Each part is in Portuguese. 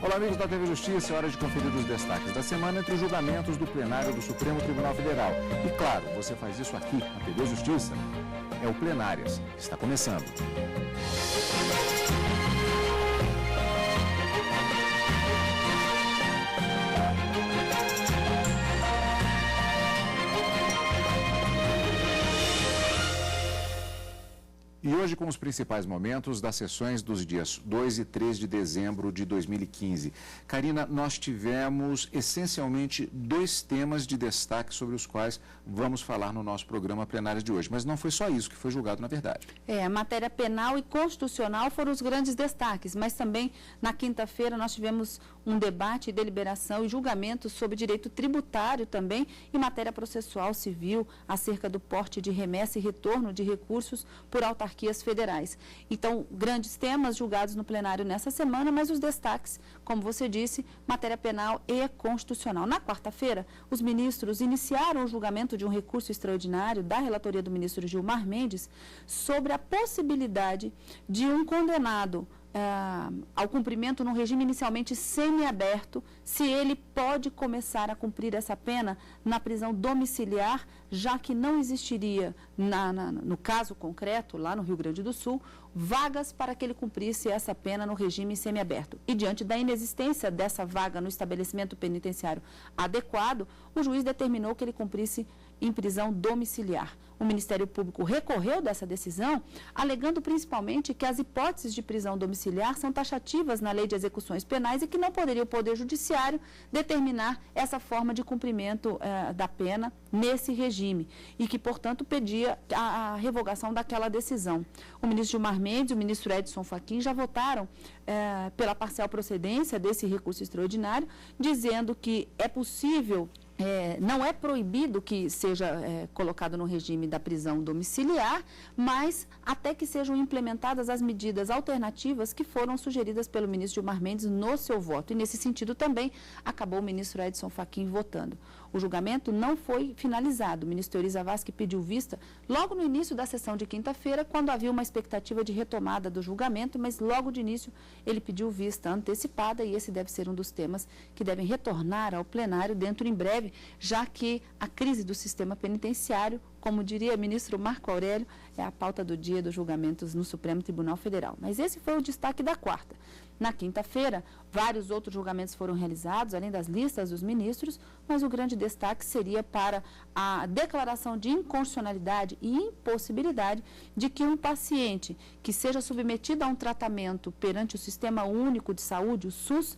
Olá, amigos da TV Justiça, é hora de conferir os destaques da semana entre os julgamentos do plenário do Supremo Tribunal Federal. E claro, você faz isso aqui na TV Justiça. É o Plenárias, que está começando. E hoje com os principais momentos das sessões dos dias 2 e 3 de dezembro de 2015. Karina, nós tivemos essencialmente dois temas de destaque sobre os quais vamos falar no nosso programa plenário de hoje. Mas não foi só isso que foi julgado, na verdade. A matéria penal e constitucional foram os grandes destaques, mas também na quinta-feira nós tivemos um debate, deliberação e julgamento sobre direito tributário também e matéria processual civil acerca do porte de remessa e retorno de recursos por autarquias federais. Então, grandes temas julgados no plenário nessa semana, mas os destaques, como você disse, matéria penal e constitucional. Na quarta-feira, os ministros iniciaram o julgamento de um recurso extraordinário da relatoria do ministro Gilmar Mendes sobre a possibilidade de um condenado ao cumprimento num regime inicialmente semiaberto, se ele pode começar a cumprir essa pena na prisão domiciliar, já que não existiria, no caso concreto, lá no Rio Grande do Sul, vagas para que ele cumprisse essa pena no regime semiaberto. E diante da inexistência dessa vaga no estabelecimento penitenciário adequado, o juiz determinou que ele cumprisse em prisão domiciliar. O Ministério Público recorreu dessa decisão, alegando principalmente que as hipóteses de prisão domiciliar são taxativas na Lei de Execuções Penais e que não poderia o Poder Judiciário determinar essa forma de cumprimento da pena nesse regime e que, portanto, pedia a revogação daquela decisão. O ministro Gilmar Mendes e o ministro Edson Fachin já votaram pela parcial procedência desse recurso extraordinário, dizendo que é possível, não é proibido que seja colocado no regime da prisão domiciliar, mas até que sejam implementadas as medidas alternativas que foram sugeridas pelo ministro Gilmar Mendes no seu voto. E, nesse sentido, também acabou o ministro Edson Fachin votando. O julgamento não foi finalizado. O ministro Teori Zavascki pediu vista logo no início da sessão de quinta-feira, quando havia uma expectativa de retomada do julgamento, mas logo de início ele pediu vista antecipada e esse deve ser um dos temas que devem retornar ao plenário dentro em breve, já que a crise do sistema penitenciário, como diria o ministro Marco Aurélio, é a pauta do dia dos julgamentos no Supremo Tribunal Federal. Mas esse foi o destaque da quarta. Na quinta-feira, vários outros julgamentos foram realizados, além das listas dos ministros, mas o grande destaque seria para a declaração de inconstitucionalidade e impossibilidade de que um paciente que seja submetido a um tratamento perante o Sistema Único de Saúde, o SUS,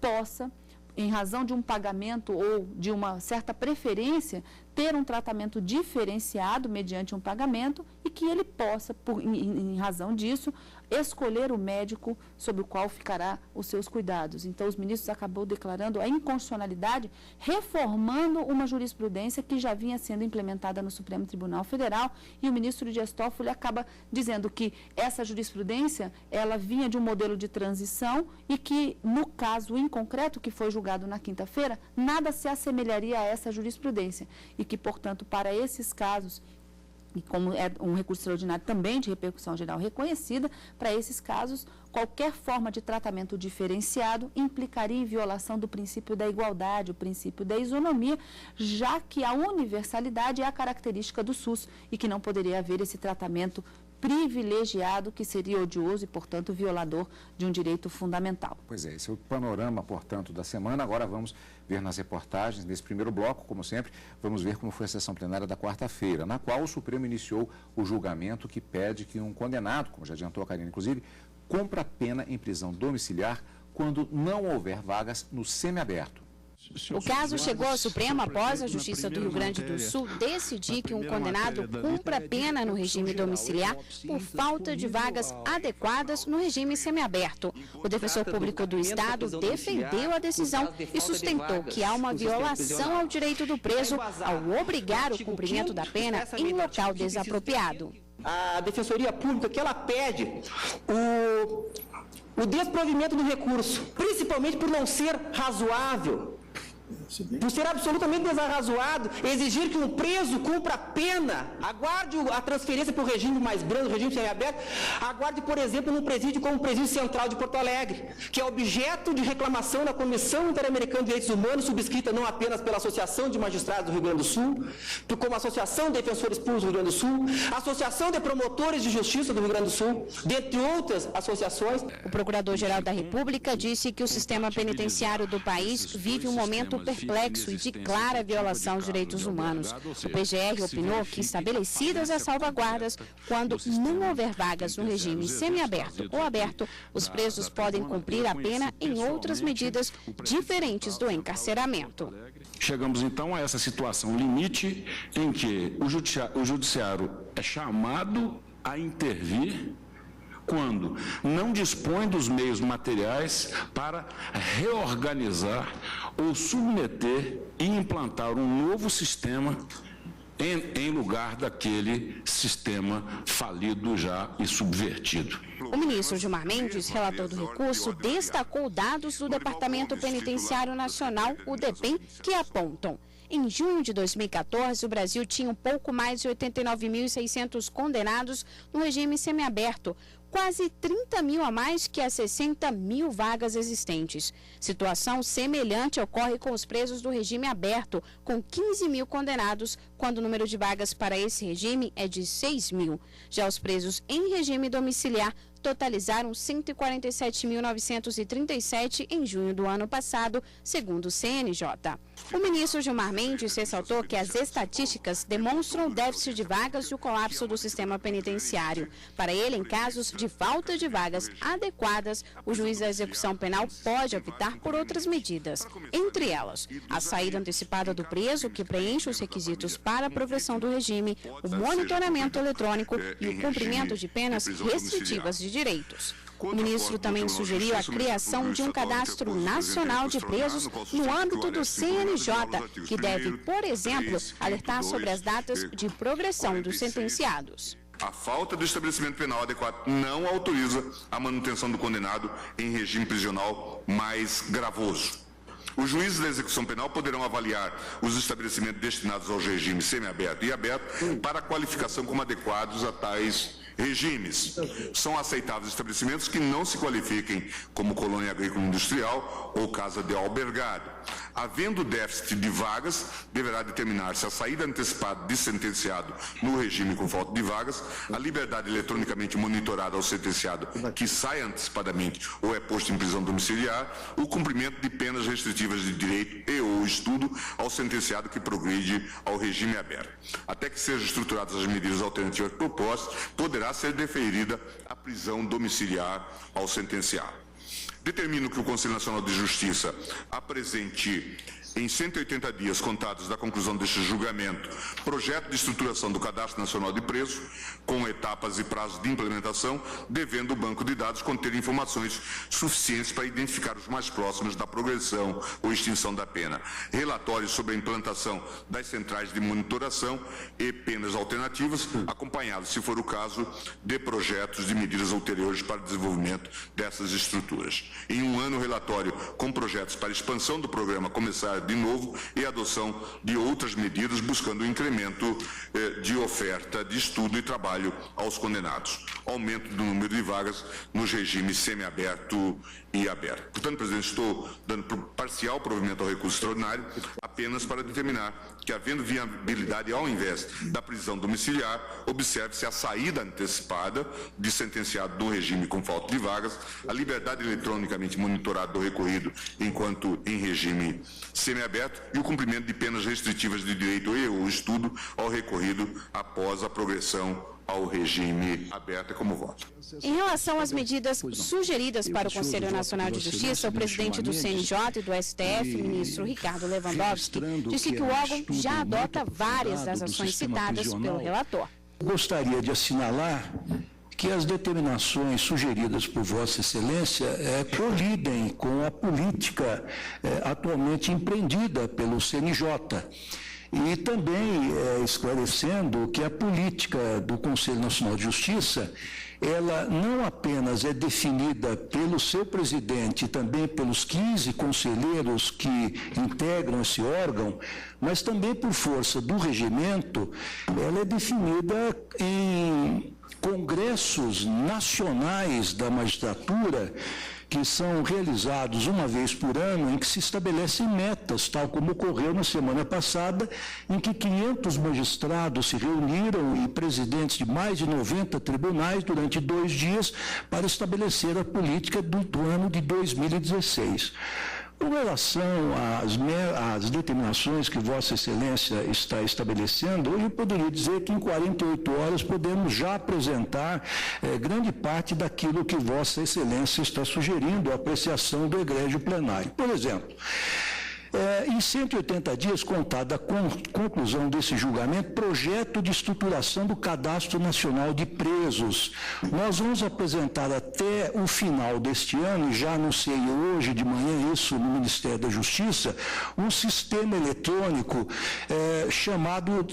possa, em razão de um pagamento ou de uma certa preferência, ter um tratamento diferenciado mediante um pagamento e que ele possa, em razão disso, escolher o médico sobre o qual ficará os seus cuidados. Então, os ministros acabou declarando a inconstitucionalidade, reformando uma jurisprudência que já vinha sendo implementada no Supremo Tribunal Federal, e o ministro Dias Toffoli acaba dizendo que essa jurisprudência, ela vinha de um modelo de transição e que, no caso em concreto, que foi julgado na quinta-feira, nada se assemelharia a essa jurisprudência e que, portanto, para esses casos, e como é um recurso extraordinário também de repercussão geral reconhecida, para esses casos, qualquer forma de tratamento diferenciado implicaria em violação do princípio da igualdade, o princípio da isonomia, já que a universalidade é a característica do SUS e que não poderia haver esse tratamento privilegiado que seria odioso e, portanto, violador de um direito fundamental. Pois é, esse é o panorama, portanto, da semana. Agora vamos ver nas reportagens, nesse primeiro bloco, como sempre, vamos ver como foi a sessão plenária da quarta-feira, na qual o Supremo iniciou o julgamento que pede que um condenado, como já adiantou a Karina, inclusive, cumpra a pena em prisão domiciliar quando não houver vagas no semiaberto. O caso chegou ao Supremo após a Justiça do Rio Grande do Sul decidir que um condenado cumpra pena no regime domiciliar por falta de vagas adequadas no regime semiaberto. O defensor público do Estado defendeu a decisão e sustentou que há uma violação ao direito do preso ao obrigar o cumprimento da pena em local desapropriado. A Defensoria Pública, que ela pede o desprovimento do recurso, principalmente por não ser razoável, por ser absolutamente desarrazoado exigir que um preso cumpra a pena, aguarde a transferência para o regime mais brando, o regime semiaberto, aguarde, por exemplo, num presídio como o Presídio Central de Porto Alegre, que é objeto de reclamação na Comissão Interamericana de Direitos Humanos, subscrita não apenas pela Associação de Magistrados do Rio Grande do Sul, como a Associação de Defensores Públicos do Rio Grande do Sul, a Associação de Promotores de Justiça do Rio Grande do Sul, dentre outras associações. O Procurador-Geral da República disse que o sistema penitenciário do país vive um momento perplexo e de clara violação aos direitos humanos. O PGR opinou que, estabelecidas as salvaguardas, quando não houver vagas no regime semiaberto ou aberto, os presos podem cumprir a pena em outras medidas diferentes do encarceramento. Chegamos, então, a essa situação limite em que o judiciário é chamado a intervir quando não dispõe dos meios materiais para reorganizar ou submeter e implantar um novo sistema em lugar daquele sistema falido já e subvertido. O ministro Gilmar Mendes, relator do recurso, destacou dados do Departamento Penitenciário Nacional, o DEPEN, que apontam: em junho de 2014, o Brasil tinha um pouco mais de 89.600 condenados no regime semiaberto, quase 30 mil a mais que as 60 mil vagas existentes. Situação semelhante ocorre com os presos do regime aberto, com 15 mil condenados, quando o número de vagas para esse regime é de 6 mil. Já os presos em regime domiciliar totalizaram 147.937 em junho do ano passado, segundo o CNJ. O ministro Gilmar Mendes ressaltou que as estatísticas demonstram o déficit de vagas e o colapso do sistema penitenciário. Para ele, em casos de falta de vagas adequadas, o juiz da execução penal pode optar por outras medidas, entre elas a saída antecipada do preso, que preenche os requisitos para a progressão do regime, o monitoramento eletrônico e o cumprimento de penas restritivas de direitos. O ministro também sugeriu a criação de um cadastro nacional de presos no âmbito do CNJ, que deve, por exemplo, alertar sobre as datas de progressão dos sentenciados. A falta do estabelecimento penal adequado não autoriza a manutenção do condenado em regime prisional mais gravoso. Os juízes da execução penal poderão avaliar os estabelecimentos destinados ao regime semiaberto e aberto para qualificação como adequados a tais regimes. São aceitáveis estabelecimentos que não se qualifiquem como colônia agrícola industrial ou casa de albergado. Havendo déficit de vagas, deverá determinar-se a saída antecipada de sentenciado no regime com falta de vagas, a liberdade eletronicamente monitorada ao sentenciado que sai antecipadamente ou é posto em prisão domiciliar, o cumprimento de penas restritivas de direito e ou estudo ao sentenciado que progride ao regime aberto. Até que sejam estruturadas as medidas alternativas propostas, poderá ser deferida a prisão domiciliar ao sentenciado. Determino que o Conselho Nacional de Justiça apresente, em 180 dias contados da conclusão deste julgamento, projeto de estruturação do Cadastro Nacional de Presos, com etapas e prazos de implementação, devendo o banco de dados conter informações suficientes para identificar os mais próximos da progressão ou extinção da pena. Relatórios sobre a implantação das centrais de monitoração e penas alternativas, acompanhados, se for o caso, de projetos de medidas ulteriores para o desenvolvimento dessas estruturas. Em um ano, relatório com projetos para expansão do programa começar de novo e adoção de outras medidas buscando o incremento de oferta de estudo e trabalho aos condenados, aumento do número de vagas nos regimes semiaberto e aberto. Portanto, presidente, estou dando parcial provimento ao recurso extraordinário apenas para determinar que, havendo viabilidade ao invés da prisão domiciliar, observe-se a saída antecipada de sentenciado do regime com falta de vagas, a liberdade eletronicamente monitorada do recorrido enquanto em regime semiaberto e o cumprimento de penas restritivas de direito e ou estudo ao recorrido após a progressão ao regime aberto como voto. Em relação às medidas sugeridas para o Conselho Nacional de Justiça, o presidente do CNJ e do STF, ministro Ricardo Lewandowski, disse que o órgão já adota várias das ações citadas pelo relator. Gostaria de assinalar que as determinações sugeridas por Vossa Excelência colidem com a política atualmente empreendida pelo CNJ. E também esclarecendo que a política do Conselho Nacional de Justiça ela não apenas é definida pelo seu presidente e também pelos 15 conselheiros que integram esse órgão, mas também por força do regimento, ela é definida em congressos nacionais da magistratura, que são realizados uma vez por ano, em que se estabelecem metas, tal como ocorreu na semana passada, em que 500 magistrados se reuniram e presidentes de mais de 90 tribunais durante 2 dias para estabelecer a política do ano de 2016. Com relação às determinações que Vossa Excelência está estabelecendo, hoje eu poderia dizer que em 48 horas podemos já apresentar grande parte daquilo que Vossa Excelência está sugerindo, a apreciação do egrégio plenário. Por exemplo, em 180 dias, contada a conclusão desse julgamento, projeto de estruturação do Cadastro Nacional de Presos. Nós vamos apresentar até o final deste ano, e já anunciei hoje de manhã isso no Ministério da Justiça, um sistema eletrônico chamado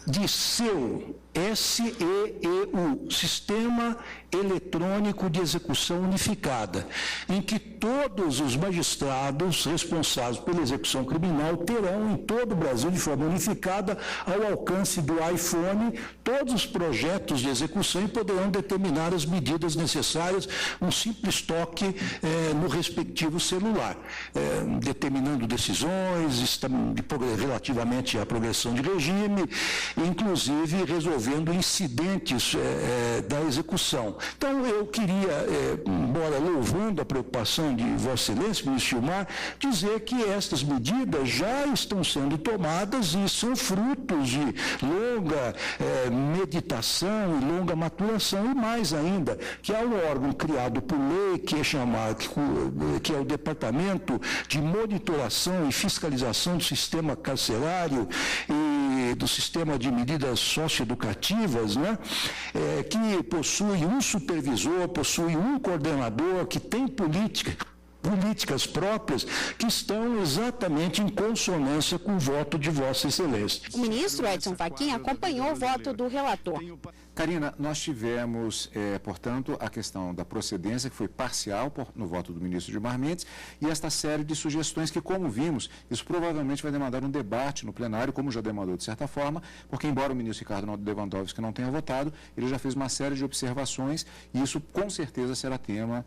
de SEU, S-E-E-U, Sistema Eletrônico de Execução Unificada, em que todos os magistrados responsáveis pela execução criminal terão em todo o Brasil, de forma unificada, ao alcance do iPhone, todos os projetos de execução e poderão determinar as medidas necessárias, um simples toque no respectivo celular, determinando decisões relativamente à progressão de regime, inclusive resolvendo incidentes da execução. Então, eu queria, embora louvando a preocupação de Vossa Excelência, ministro Gilmar, dizer que estas medidas já estão sendo tomadas e são frutos de longa meditação e longa maturação, e mais ainda, que há um órgão criado por lei que é chamado, que é o Departamento de Monitoração e Fiscalização do Sistema Carcerário e do Sistema de Medidas Socioeducativas, né, que possui um supervisor, possui um coordenador, que tem políticas próprias que estão exatamente em consonância com o voto de Vossa Excelência. O ministro Edson Fachin acompanhou o voto do relator. Karina, nós tivemos, portanto, a questão da procedência, que foi parcial no voto do ministro Gilmar Mendes, e esta série de sugestões que, como vimos, isso provavelmente vai demandar um debate no plenário, como já demandou de certa forma, porque, embora o ministro Ricardo Lewandowski não tenha votado, ele já fez uma série de observações, e isso com certeza será tema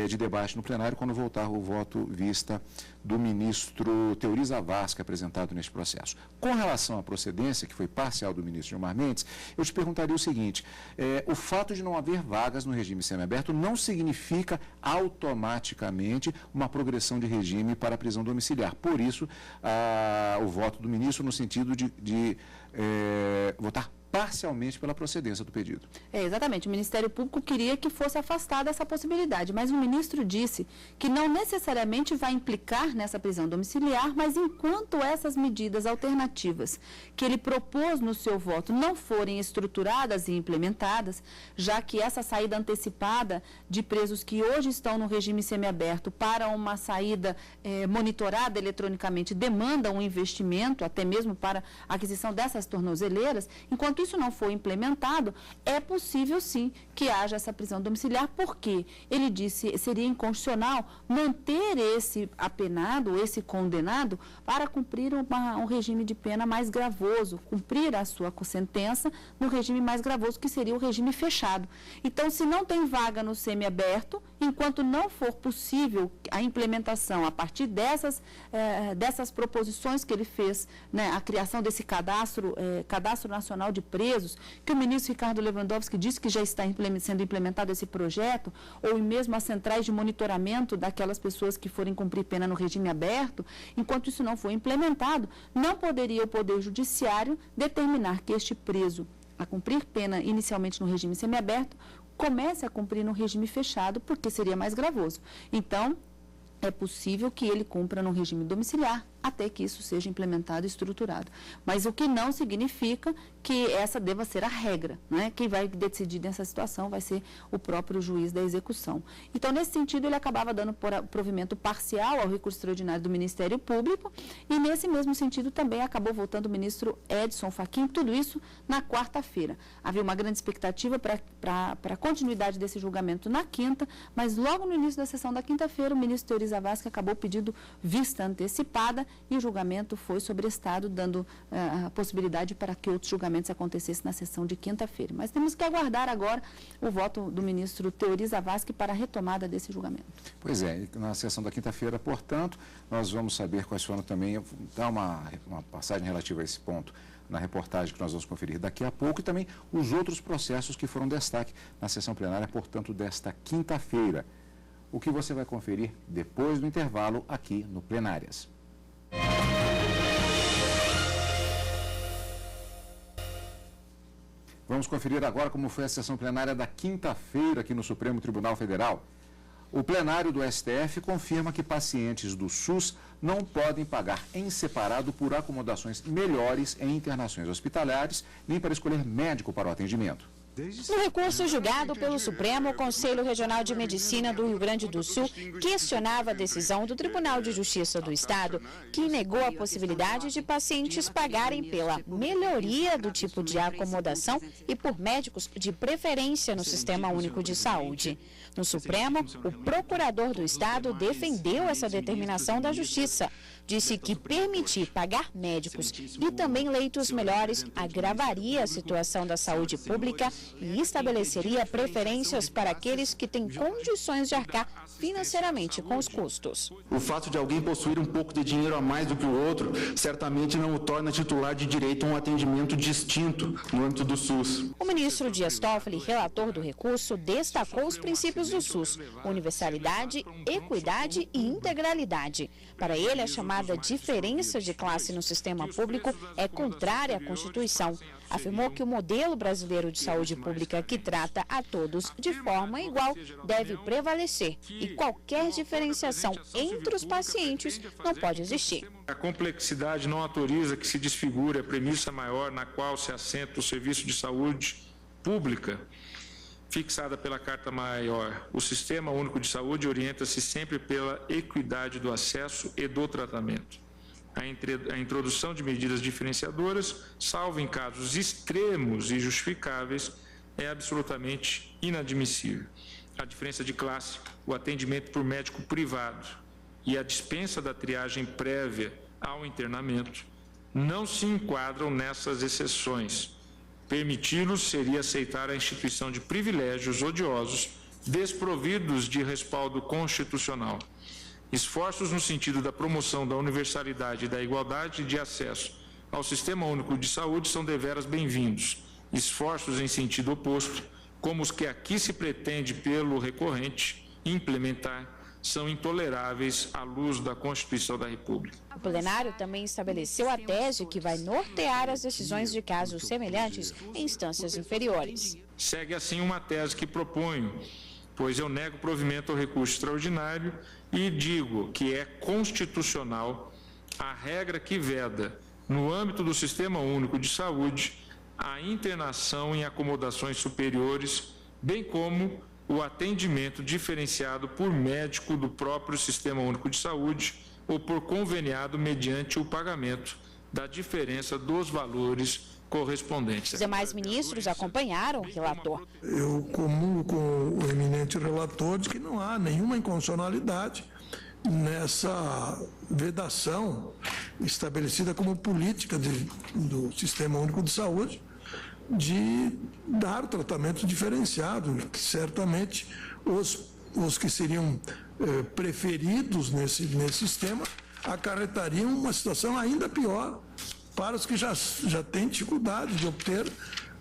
de debate no plenário quando voltar o voto vista do ministro Teori Zavascki, apresentado neste processo. Com relação à procedência, que foi parcial do ministro Gilmar Mendes, eu te perguntaria o seguinte: o fato de não haver vagas no regime semiaberto não significa automaticamente uma progressão de regime para a prisão domiciliar. Por isso, o voto do ministro no sentido de votar parcialmente pela procedência do pedido. Exatamente. O Ministério Público queria que fosse afastada essa possibilidade, mas o ministro disse que não necessariamente vai implicar nessa prisão domiciliar, mas enquanto essas medidas alternativas que ele propôs no seu voto não forem estruturadas e implementadas, já que essa saída antecipada de presos que hoje estão no regime semiaberto para uma saída monitorada eletronicamente demanda um investimento, até mesmo para a aquisição dessas tornozeleiras, enquanto isso não for implementado, é possível sim que haja essa prisão domiciliar, porque ele disse seria inconstitucional manter esse apenado, esse condenado, para cumprir um regime de pena mais gravoso, cumprir a sua sentença no regime mais gravoso, que seria o regime fechado. Então, se não tem vaga no semiaberto, enquanto não for possível a implementação a partir dessas proposições que ele fez, né, a criação desse cadastro nacional de presos, que o ministro Ricardo Lewandowski disse que já está sendo implementado esse projeto, ou mesmo as centrais de monitoramento daquelas pessoas que forem cumprir pena no regime aberto, enquanto isso não for implementado, não poderia o Poder Judiciário determinar que este preso a cumprir pena inicialmente no regime semiaberto comece a cumprir no regime fechado, porque seria mais gravoso. Então, é possível que ele cumpra no regime domiciliar até que isso seja implementado e estruturado. Mas o que não significa que essa deva ser a regra, né? Quem vai decidir nessa situação vai ser o próprio juiz da execução. Então, nesse sentido, ele acabava dando provimento parcial ao recurso extraordinário do Ministério Público e, nesse mesmo sentido, também acabou voltando o ministro Edson Fachin, tudo isso na quarta-feira. Havia uma grande expectativa para a continuidade desse julgamento na quinta, mas logo no início da sessão da quinta-feira, o ministro Teori Zavascki acabou pedindo vista antecipada e o julgamento foi sobrestado, dando a possibilidade para que outros julgamentos acontecessem na sessão de quinta-feira. Mas temos que aguardar agora o voto do ministro Teori Zavascki para a retomada desse julgamento. Pois é, na sessão da quinta-feira, portanto, nós vamos saber quais foram também, dar uma passagem relativa a esse ponto na reportagem que nós vamos conferir daqui a pouco, e também os outros processos que foram destaque na sessão plenária, portanto, desta quinta-feira. O que você vai conferir depois do intervalo aqui no Plenárias. Vamos conferir agora como foi a sessão plenária da quinta-feira aqui no Supremo Tribunal Federal. O plenário do STF confirma que pacientes do SUS não podem pagar em separado por acomodações melhores em internações hospitalares, nem para escolher médico para o atendimento. No recurso julgado pelo Supremo, o Conselho Regional de Medicina do Rio Grande do Sul questionava a decisão do Tribunal de Justiça do Estado, que negou a possibilidade de pacientes pagarem pela melhoria do tipo de acomodação e por médicos de preferência no Sistema Único de Saúde. No Supremo, o procurador do Estado defendeu essa determinação da Justiça. Disse que permitir pagar médicos e também leitos melhores agravaria a situação da saúde pública e estabeleceria preferências para aqueles que têm condições de arcar financeiramente com os custos. O fato de alguém possuir um pouco de dinheiro a mais do que o outro certamente não o torna titular de direito a um atendimento distinto no âmbito do SUS. O ministro Dias Toffoli, relator do recurso, destacou os princípios do SUS: universalidade, equidade e integralidade. Para ele, a chamada diferença de classe no sistema público é contrária à Constituição. Afirmou que o modelo brasileiro de saúde pública, que trata a todos de forma igual, deve prevalecer e qualquer diferenciação entre os pacientes não pode existir. A complexidade não autoriza que se desfigure a premissa maior na qual se assenta o serviço de saúde pública fixada pela Carta Maior. O Sistema Único de Saúde orienta-se sempre pela equidade do acesso e do tratamento. A introdução de medidas diferenciadoras, salvo em casos extremos e justificáveis, é absolutamente inadmissível. A diferença de classe, o atendimento por médico privado e a dispensa da triagem prévia ao internamento não se enquadram nessas exceções. Permiti-los seria aceitar a instituição de privilégios odiosos, desprovidos de respaldo constitucional. Esforços no sentido da promoção da universalidade e da igualdade de acesso ao Sistema Único de Saúde são deveras bem-vindos. Esforços em sentido oposto, como os que aqui se pretende pelo recorrente implementar, são intoleráveis à luz da Constituição da República. O plenário também estabeleceu a tese que vai nortear as decisões de casos semelhantes em instâncias inferiores. Segue assim uma tese que proponho, pois eu nego provimento ao recurso extraordinário e digo que é constitucional a regra que veda, no âmbito do Sistema Único de Saúde, a internação em acomodações superiores, bem como o atendimento diferenciado por médico do próprio Sistema Único de Saúde ou por conveniado mediante o pagamento da diferença dos valores correspondentes. Os demais ministros acompanharam o relator. Eu comungo com o eminente relator de que não há nenhuma inconstitucionalidade nessa vedação estabelecida como política do Sistema Único de Saúde de dar tratamento diferenciado, que certamente os que seriam preferidos nesse sistema acarretariam uma situação ainda pior para os que já têm dificuldade de obter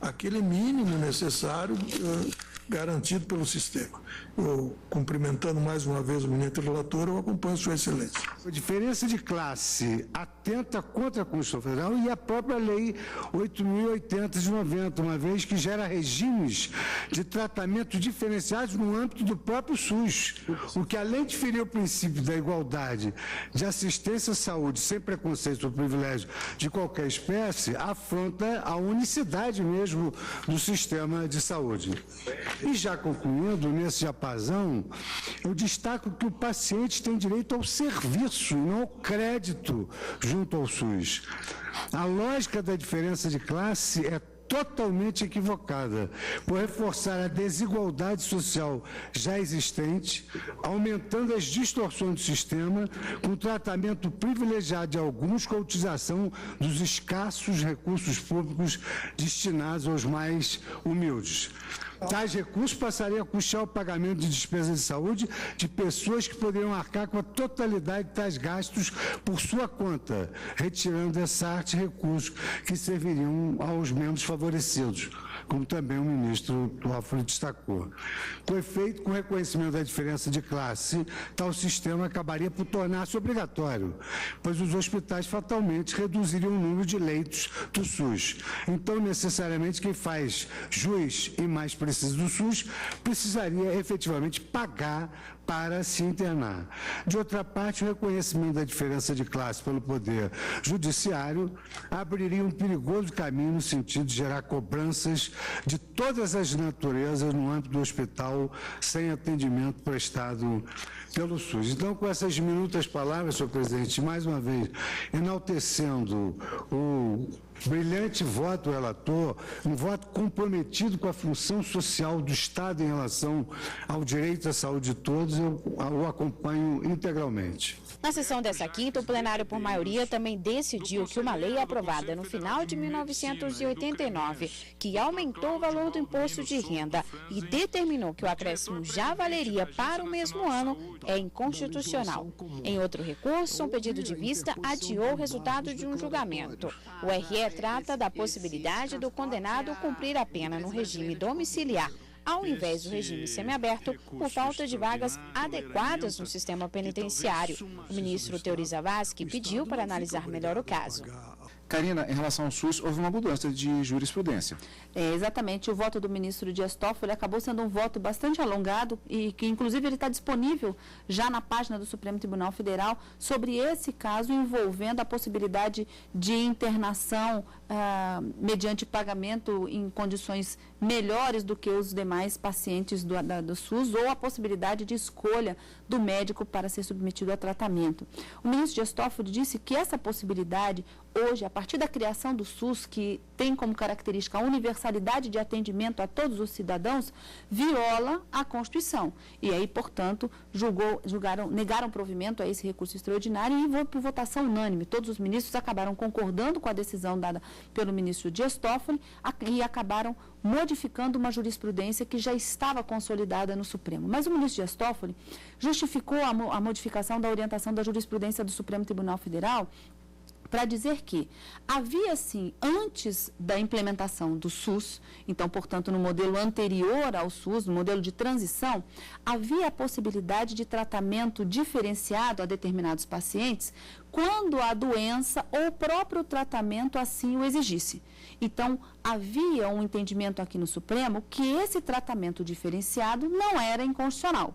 aquele mínimo necessário garantido pelo sistema. Eu, cumprimentando mais uma vez o ministro relator, eu acompanho Sua Excelência. A diferença de classe atenta contra a Constituição Federal e a própria Lei 8.080 de 90, uma vez que gera regimes de tratamento diferenciados no âmbito do próprio SUS, o que, além de ferir o princípio da igualdade de assistência à saúde sem preconceito ou privilégio de qualquer espécie, afronta a unicidade mesmo do sistema de saúde. E já concluindo, nesse diapasão, eu destaco que o paciente tem direito ao serviço e não ao crédito junto ao SUS. A lógica da diferença de classe é totalmente equivocada, por reforçar a desigualdade social já existente, aumentando as distorções do sistema, com tratamento privilegiado de alguns com a utilização dos escassos recursos públicos destinados aos mais humildes. Tais recursos passariam a custear o pagamento de despesas de saúde de pessoas que poderiam arcar com a totalidade de tais gastos por sua conta, retirando dessa arte recursos que serviriam aos menos favorecidos, como também o ministro Toffoli destacou. Com efeito, com o reconhecimento da diferença de classe, tal sistema acabaria por tornar-se obrigatório, pois os hospitais fatalmente reduziriam o número de leitos do SUS. Então, necessariamente, quem faz jus e mais preciso do SUS precisaria efetivamente pagar para se internar. De outra parte, o reconhecimento da diferença de classe pelo Poder Judiciário abriria um perigoso caminho no sentido de gerar cobranças de todas as naturezas no âmbito do hospital sem atendimento prestado pelo SUS. Então, com essas diminutas palavras, senhor presidente, mais uma vez, enaltecendo o brilhante voto do relator, um voto comprometido com a função social do Estado em relação ao direito à saúde de todos, eu o acompanho integralmente. Na sessão dessa quinta, o plenário, por maioria, também decidiu que uma lei aprovada no final de 1989, que aumentou o valor do imposto de renda e determinou que o acréscimo já valeria para o mesmo ano, é inconstitucional. Em outro recurso, um pedido de vista adiou o resultado de um julgamento. O RE trata da possibilidade do condenado cumprir a pena no regime domiciliar, ao invés do regime semiaberto, por falta de vagas adequadas no sistema penitenciário. O ministro Teori Zavascki pediu para analisar melhor o caso. Karina, em relação ao SUS, houve uma mudança de jurisprudência. Exatamente. O voto do ministro Dias Toffoli acabou sendo um voto bastante alongado e que, inclusive, ele está disponível já na página do Supremo Tribunal Federal sobre esse caso envolvendo a possibilidade de internação mediante pagamento em condições melhores do que os demais pacientes do SUS ou a possibilidade de escolha do médico para ser submetido a tratamento. O ministro Dias Toffoli disse que essa possibilidade, hoje, a partir da criação do SUS, que tem como característica a universalidade de atendimento a todos os viola a Constituição. E aí, portanto, negaram provimento a esse recurso extraordinário e por votação unânime. Todos os ministros acabaram concordando com a decisão dada pelo ministro Dias Toffoli e acabaram modificando uma jurisprudência que já estava consolidada no Supremo. Mas o ministro Dias Toffoli justificou a modificação da orientação da jurisprudência do Supremo Tribunal Federal para dizer que havia, sim, antes da implementação do SUS, então, portanto, no modelo anterior ao SUS, no modelo de transição, havia a possibilidade de tratamento diferenciado a determinados pacientes quando a doença ou o próprio tratamento assim o exigisse. Então, havia um entendimento aqui no Supremo que esse tratamento diferenciado não era inconstitucional.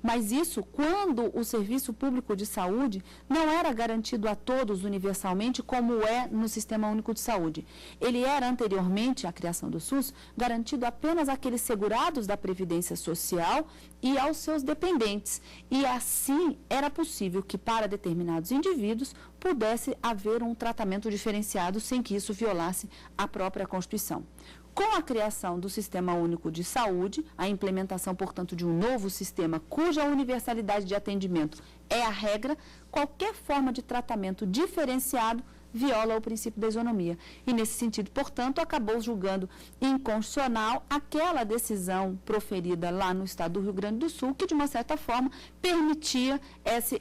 Mas isso quando o serviço público de saúde não era garantido a todos universalmente, como é no Sistema Único de Saúde. Ele era, anteriormente à criação do SUS, garantido apenas àqueles segurados da Previdência Social e aos seus dependentes. E assim era possível que, para determinados indivíduos, pudesse haver um tratamento diferenciado sem que isso violasse a própria Constituição. Com a criação do Sistema Único de Saúde, a implementação, portanto, de um novo sistema cuja universalidade de atendimento é a regra, qualquer forma de tratamento diferenciado viola o princípio da isonomia. E, nesse sentido, portanto, acabou julgando inconstitucional aquela decisão proferida lá no estado do Rio Grande do Sul, que, de uma certa forma, permitia esse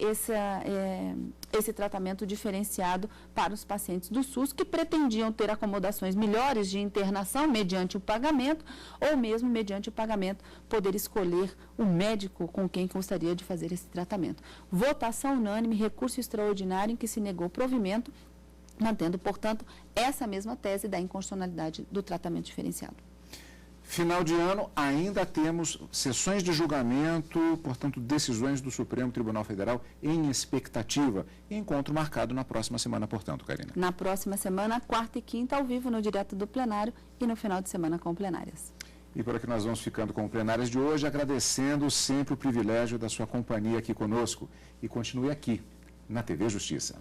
tratamento diferenciado para os pacientes do SUS que pretendiam ter acomodações melhores de internação mediante o pagamento, ou mesmo mediante o pagamento poder escolher o médico com quem gostaria de fazer esse tratamento. Votação unânime, recurso extraordinário em que se negou provimento, mantendo, portanto, essa mesma tese da inconstitucionalidade do tratamento diferenciado. Final de ano, ainda temos sessões de julgamento, portanto, decisões do Supremo Tribunal Federal em expectativa. Encontro marcado na próxima semana, portanto, Karina. Na próxima semana, quarta e quinta, ao vivo, no direto do plenário, e no final de semana com plenárias. E por aqui nós vamos ficando com plenárias de hoje, agradecendo sempre o privilégio da sua companhia aqui conosco. E continue aqui, na TV Justiça.